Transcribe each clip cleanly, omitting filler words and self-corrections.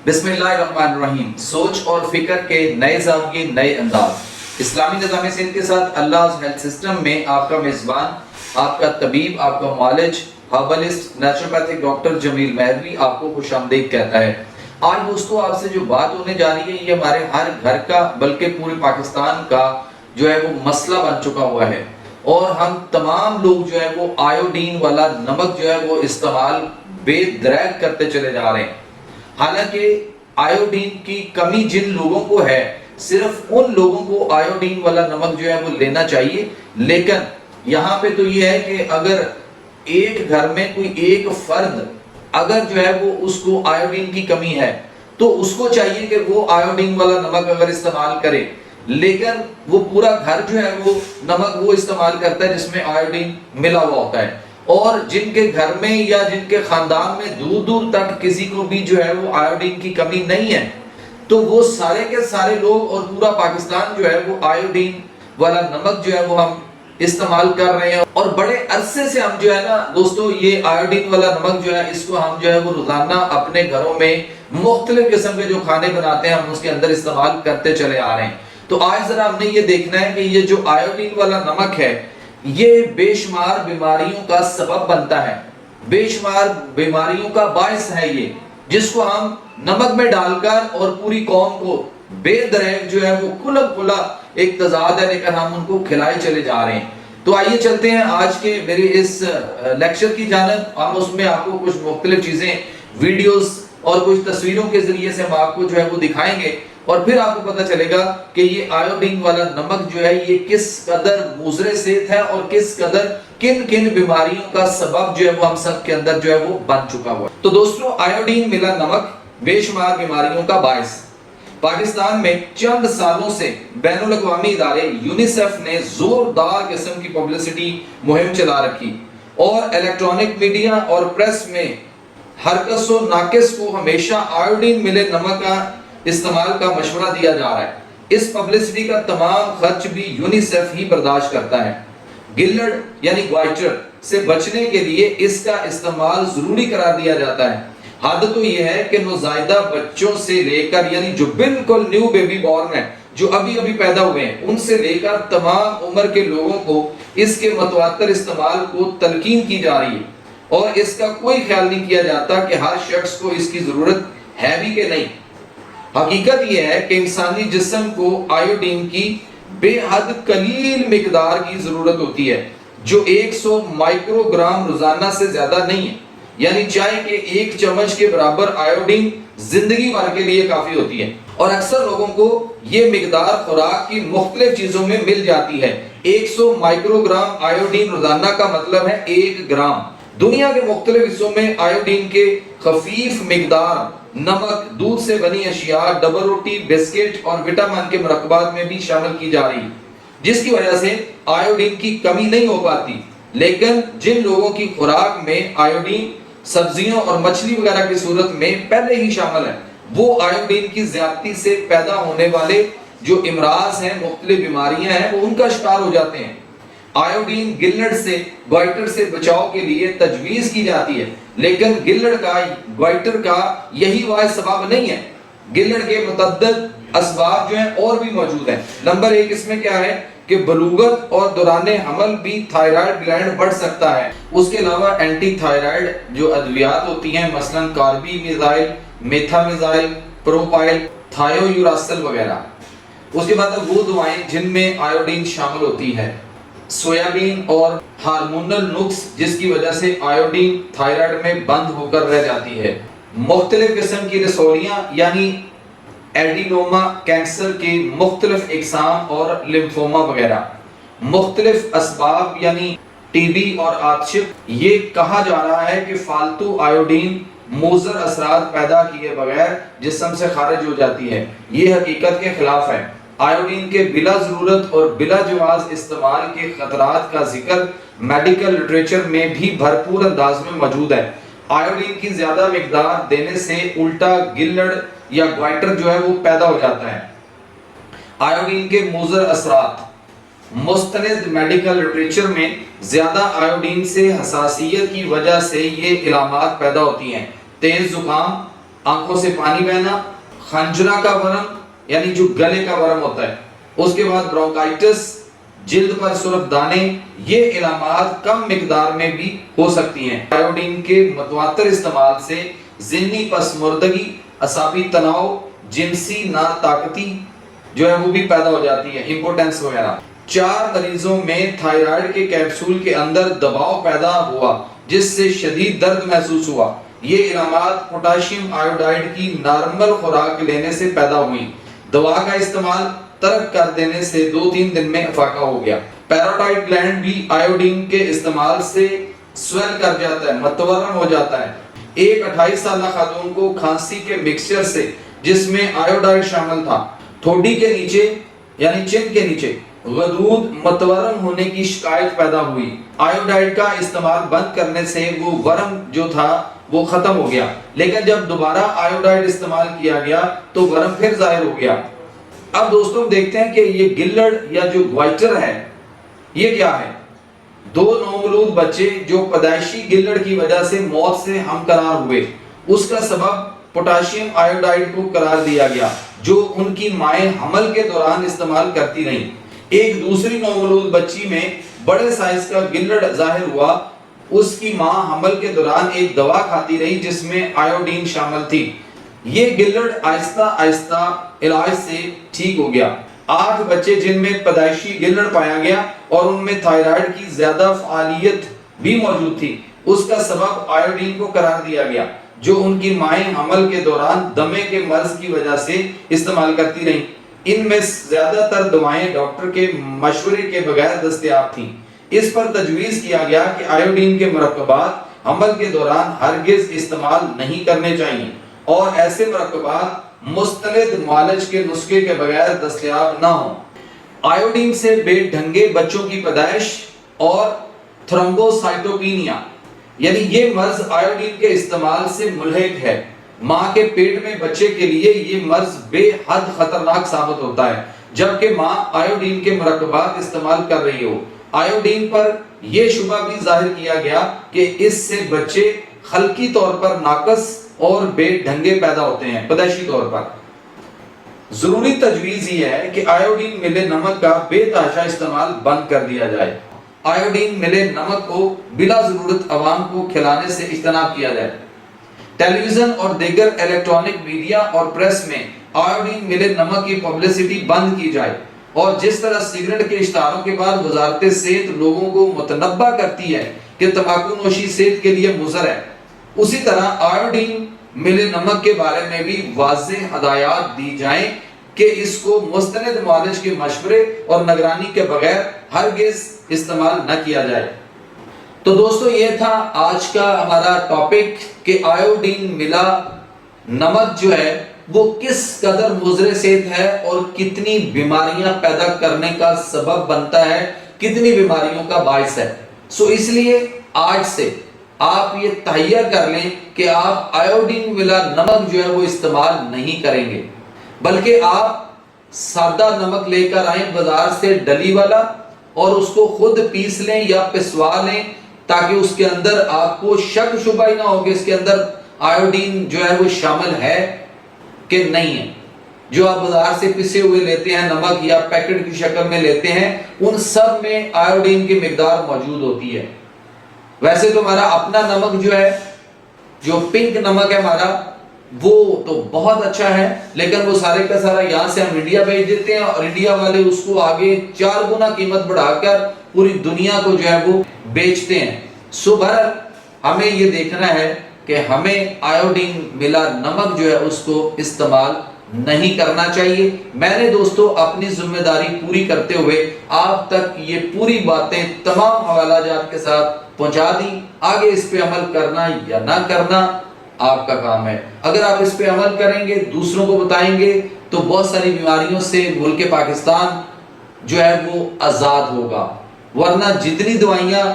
بسم اللہ الرحمن الرحیم. سوچ اور فکر کے نئے زاویے، نئے انداز. اسلامی نظام صحت کے ساتھ اللہ ہیلتھ سسٹم میں آپ کا میزبان، آپ کا طبیب، آپ کا معالج، ہربلسٹ، نیچروپیتھک ڈاکٹر جمیل مہروی آپ کو خوش آمدید کہتا ہے. آج دوستو آپ سے جو بات ہونے جا رہی ہے یہ ہمارے ہر گھر کا بلکہ پورے پاکستان کا جو ہے وہ مسئلہ بن چکا ہوا ہے، اور ہم تمام لوگ جو ہے وہ آیوڈین والا نمک جو ہے وہ استعمال بے دریغ کرتے چلے جا رہے ہیں. حالانکہ آیوڈین کی کمی جن لوگوں کو ہے، صرف ان لوگوں کو آیوڈین والا نمک جو ہے وہ لینا چاہیے. لیکن یہاں پہ تو یہ ہے کہ اگر ایک گھر میں کوئی ایک فرد اگر جو ہے وہ اس کو آیوڈین کی کمی ہے تو اس کو چاہیے کہ وہ آیوڈین والا نمک اگر استعمال کرے، لیکن وہ پورا گھر جو ہے وہ نمک وہ استعمال کرتا ہے جس میں آیوڈین ملا ہوا ہوتا ہے. اور جن کے گھر میں یا جن کے خاندان میں دور دور تک کسی کو بھی جو ہے وہ آیوڈین کی کمی نہیں ہے، تو وہ سارے کے سارے لوگ اور پورا پاکستان جو ہے وہ آیوڈین والا نمک جو ہے وہ ہم استعمال کر رہے ہیں. اور بڑے عرصے سے ہم جو ہے نا دوستو یہ آیوڈین والا نمک جو ہے اس کو ہم جو ہے وہ روزانہ اپنے گھروں میں مختلف قسم کے جو کھانے بناتے ہیں ہم اس کے اندر استعمال کرتے چلے آ رہے ہیں. تو آج ذرا ہم نے یہ دیکھنا ہے کہ یہ جو آیوڈین والا نمک ہے یہ بے شمار بیماریوں کا سبب بنتا ہے، بے شمار بیماریوں کا باعث ہے یہ، جس کو ہم نمک میں ڈال کر اور پوری قوم کو بے دریغ جو ہے وہ کھلا ایک تضاد ہے لیکن ہم ان کو کھلائے چلے جا رہے ہیں. تو آئیے چلتے ہیں آج کے میرے اس لیکچر کی جانب. ہم اس میں آپ کو کچھ مختلف چیزیں ویڈیوز اور کچھ تصویروں کے ذریعے سے ہم آپ کو جو ہے وہ دکھائیں گے، اور پھر آپ کو پتہ چلے گا کہ یہ آیوڈین والا نمک جو ہے یہ کس قدر مضر صحت ہے اور کس قدر کن کن بیماریوں کا سبب جو ہے وہ ہم سب کے اندر جو ہے وہ بن چکا ہوا ہے. تو دوستو آیوڈین ملا نمک بے شمار بیماریوں کا باعث. پاکستان میں چند سالوں سے بین الاقوامی ادارے یونیسیف نے زوردار قسم کی پبلسٹی مہم چلا رکھی، اور الیکٹرانک میڈیا اور پریس میں ہر کس و ناقص کو ہمیشہ آیوڈین ملے نمک کا استعمال کا مشورہ دیا جا رہا ہے. اس پبلسٹی کا تمام خرچ بھی یونیسیف ہی برداشت کرتا ہے. گلڈ یعنی گوائٹر سے بچنے کے لیے اس کا استعمال ضروری قرار دیا جاتا ہے. حد تو یہ ہے کہ نوزائیدہ بچوں سے لے کر یعنی جو بالکل نیو بیبی بورن ہے، جو ابھی پیدا ہوئے ہیں، ان سے لے کر تمام عمر کے لوگوں کو اس کے متواتر استعمال کو تلقین کی جا رہی ہے، اور اس کا کوئی خیال نہیں کیا جاتا کہ ہر شخص کو اس کی ضرورت ہے بھی کہ نہیں. حقیقت یہ ہے کہ انسانی جسم کو آیوڈین کی بے حد قلیل مقدار کی ضرورت ہوتی ہے، جو 100 مائکرو گرام روزانہ سے زیادہ نہیں ہے. یعنی چائے کے ایک چمچ کے برابر آیوڈین زندگی بھر کے لیے کافی ہوتی ہے، اور اکثر لوگوں کو یہ مقدار خوراک کی مختلف چیزوں میں مل جاتی ہے. 100 مائکرو گرام آیوڈین روزانہ کا مطلب ہے 1 گرام. دنیا کے مختلف حصوں میں آیوڈین کے خفیف مقدار نمک، دودھ سے بنی اشیاء، ڈبل روٹی، بسکٹ اور وٹامن کے مرکبات میں بھی شامل کی جا رہی ہے، جس کی وجہ سے آیوڈین کی کمی نہیں ہو پاتی. لیکن جن لوگوں کی خوراک میں آیوڈین سبزیوں اور مچھلی وغیرہ کی صورت میں پہلے ہی شامل ہے، وہ آیوڈین کی زیادتی سے پیدا ہونے والے جو امراض ہیں، مختلف بیماریاں ہیں، وہ ان کا شکار ہو جاتے ہیں. آیوڈین گلڈ سے گوائٹر سے بچاؤ کے لیے تجویز کی جاتی ہے، لیکن گلڈ کا گوائٹر کا یہی واحد سبب نہیں ہے. گلڈ کے متعدد اسباب جو ہیں اور بھی موجود ہیں. نمبر 1 اس میں کیا ہے کہ بلوغت اور دوران حمل بھی تھائرائیڈ گلینڈ بڑھ سکتا ہے. اس کے علاوہ اینٹی تھائرائیڈ جو ادویات ہوتی ہیں، مثلا کاربی میزائل، میتھا میزائل، پروپائل، تھائیو یوراسل وغیرہ. اس کے بعد وہ دوائیں جن میں آیوڈین شامل ہوتی ہے، سویابین اور ہارمونل نقص جس کی وجہ سے آیوڈین تھائرائیڈ میں بند ہو کر رہ جاتی ہے، مختلف قسم کی رسولیاں یعنی ایڈینوما کینسر کی مختلف اقسام اور لمفوما وغیرہ، مختلف اسباب یعنی ٹی بی اور آتشک. یہ کہا جا رہا ہے کہ فالتو آیوڈین مضر اثرات پیدا کیے بغیر جسم سے خارج ہو جاتی ہے. یہ حقیقت کے خلاف ہے. آیوڈین کے بلا ضرورت اور بلا جواز استعمال کے خطرات کا ذکر میڈیکل لٹریچر میں بھی بھرپور انداز میں موجود ہے. آیوڈین کی زیادہ مقدار دینے سے الٹا گلڈ یا گوائٹر جو ہے وہ پیدا ہو جاتا ہے. آیوڈین کے مضر اثرات. مستند میڈیکل لٹریچر میں زیادہ آیوڈین سے حساسیت کی وجہ سے یہ علامات پیدا ہوتی ہیں: تیز زکام، آنکھوں سے پانی بہنا، خنجرہ کا ورم یعنی جو گلے کا ورم ہوتا ہے، اس کے بعد برونکائٹس، جلد پر سرخ دانے، یہ علامات کم مقدار میں بھی ہو سکتی ہیں۔ آیوڈین کے متواتر استعمال سے ذہنی پسماردگی، اعصابی تناؤ، جنسی ناطاقتی جو ہے وہ بھی پیدا ہو جاتی ہے، امپوٹنس وغیرہ۔ 4 مریضوں میں تھائرائیڈ کے کیپسول کے اندر دباؤ پیدا ہوا جس سے شدید درد محسوس ہوا۔ یہ علامات پوٹاشیم آیوڈائڈ کی نارمل خوراک لینے سے پیدا ہوئی۔ دوا کا استعمال ترک کر دینے سے 2-3 دن میں افاقہ ہو گیا۔ پیراٹائڈ گلینڈ بھی آیوڈین کے استعمال سے سویل کر جاتا ہے، متورم ہو جاتا ہے۔ ایک 28 سالہ خاتون کو کھانسی کے مکسچر سے جس میں آیوڈائڈ شامل تھا، ٹھوڈی کے نیچے یعنی چن کے نیچے غدود متورم ہونے کی شکایت پیدا ہوئی۔ آیوڈائڈ کا استعمال بند کرنے سے وہ ورم جو تھا وہ ختم ہو گیا، لیکن جب دوبارہ آیوڈائڈ استعمال کیا گیا تو ورم پھر ظاہر ہو گیا۔ اب دوستوں دیکھتے ہیں کہ یہ گلڑ یا جو گوائٹر ہے یہ کیا ہے۔ 2 نومولود بچے جو پیدائشی گلڑ کی وجہ سے موت سے ہمکنار ہوئے، اس کا سبب پوٹاشیم آیوڈائڈ کو قرار دیا گیا جو ان کی مائیں حمل کے دوران استعمال کرتی رہیں۔ ایک دوسری نومولود بچی میں بڑے سائز کا گلڑ ظاہر ہوا، اس کی ماں حمل کے دوران ایک دوا کھاتی رہی جس میں آیوڈین شامل تھی۔ یہ گلڑ آہستہ آہستہ علاج سے ٹھیک ہو گیا۔ 8 بچے جن میں پیدائشی گلڑ پایا گیا اور ان میں تھائرائیڈ کی زیادہ فعالیت بھی موجود تھی، اس کا سبب آیوڈین کو قرار دیا گیا جو ان کی مائیں حمل کے دوران دمے کے مرض کی وجہ سے استعمال کرتی رہیں۔ ان میں زیادہ تر دوائیں ڈاکٹر کے مشورے کے بغیر دستیاب تھیں۔ اس پر تجویز کیا گیا کہ آیوڈین کے مرکبات حمل کے دوران ہرگز استعمال نہیں کرنے چاہیے اور ایسے مرکبات مستند معالج کے نسخے کے بغیر دستیاب نہ ہوں۔ آیوڈین سے بے ڈھنگے بچوں کی پیدائش اور تھرومبوسائٹوپینیا یعنی یہ مرض آیوڈین کے استعمال سے ملحق ہے۔ ماں کے پیٹ میں بچے کے لیے یہ مرض بے حد خطرناک ثابت ہوتا ہے جبکہ ماں آیوڈین کے مرکبات استعمال کر رہی ہو۔ آیوڈین پر یہ شبہ بھی ظاہر کیا گیا کہ اس سے بچے خلقی طور پر ناقص اور بے ڈھنگے پیدا ہوتے ہیں پیدائشی طور پر۔ ضروری تجویز یہ ہے کہ آیوڈین ملے نمک کا بے تحاشا استعمال بند کر دیا جائے۔ آیوڈین ملے نمک کو بلا ضرورت عوام کو کھلانے سے اجتناب کیا جائے۔ ٹیلی ویژن اور دیگر الیکٹرانک میڈیا اور پریس میں آیوڈین ملے نمک کی پبلسٹی بند کی جائے، اور جس طرح سگریٹ کے اشتہاروں کے بعد وزارت صحت لوگوں کو متنبہ کرتی ہے کہ تمباکو نوشی صحت کے لیے مضر ہے، اسی طرح آیوڈین ملے نمک کے بارے میں بھی واضح ہدایات دی جائیں کہ اس کو مستند معالج کے مشورے اور نگرانی کے بغیر ہرگز استعمال نہ کیا جائے۔ تو دوستو یہ تھا آج کا ہمارا ٹاپک کہ آیوڈین ملا نمک جو ہے وہ کس قدر مضر صحت ہے اور کتنی بیماریاں پیدا کرنے کا سبب بنتا ہے، کتنی بیماریوں کا باعث ہے۔ اس لیے آج سے آپ یہ تہیہ کر لیں کہ آپ آیوڈین ملا نمک جو ہے وہ استعمال نہیں کریں گے، بلکہ آپ سادہ نمک لے کر آئیں بازار سے ڈلی والا اور اس کو خود پیس لیں یا پسوا لیں تاکہ اس کے اندر آپ کو شک شبہ ہی نہ ہو کہ اس کے اندر آیوڈین جو ہے وہ شامل ہے کہ نہیں ہے۔ جو آپ بازار سے پسے ہوئے لیتے ہیں نمک یا پیکٹ کی شکل میں لیتے ہیں، ان سب میں آیوڈین کی مقدار موجود ہوتی ہے۔ ویسے تو ہمارا اپنا نمک جو ہے، جو پنک نمک ہے ہمارا، وہ تو بہت اچھا ہے، لیکن وہ سارے کا سارا یہاں سے ہم انڈیا بھیج دیتے ہیں اور انڈیا والے اس کو آگے 4 گنا قیمت بڑھا کر پوری دنیا کو جو ہے وہ بیچتے ہیں۔ بہرحال ہمیں یہ دیکھنا ہے کہ ہمیں آیوڈین ملا نمک جو ہے اس کو استعمال نہیں کرنا چاہیے۔ میں نے دوستو اپنی ذمہ داری پوری کرتے ہوئے آپ تک یہ پوری باتیں تمام حوالہ جات کے ساتھ پہنچا دی۔ آگے اس پہ عمل کرنا یا نہ کرنا آپ کا کام ہے۔ اگر آپ اس پہ عمل کریں گے، دوسروں کو بتائیں گے، تو بہت ساری بیماریوں سے ملک پاکستان جو ہے وہ آزاد ہوگا۔ ورنہ جتنی دوائیاں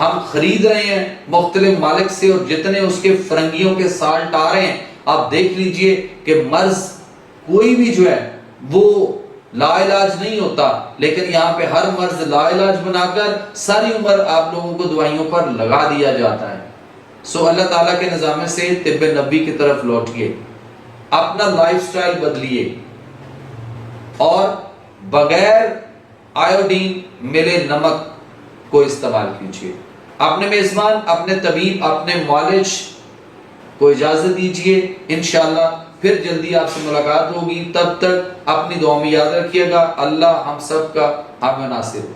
ہم خرید رہے ہیں مختلف مالک سے اور جتنے اس کے فرنگیوں کے سالٹ آ رہے ہیں، آپ دیکھ لیجئے کہ مرض کوئی بھی جو ہے وہ لا علاج نہیں ہوتا، لیکن یہاں پہ ہر مرض لا علاج بنا کر ساری عمر آپ لوگوں کو دوائیوں پر لگا دیا جاتا ہے۔ سو اللہ تعالیٰ کے نظام سے طب نبی کی طرف لوٹیے، اپنا لائف سٹائل بدلیے اور بغیر آیوڈین ملے نمک کو استعمال کیجیے۔ اپنے میزبان، اپنے طبیب، اپنے معالج کو اجازت دیجیے، انشاءاللہ پھر جلدی آپ سے ملاقات ہوگی۔ تب تک اپنی دعا میں یاد رکھیے گا۔ اللہ ہم سب کا حامی و ناصر ہو۔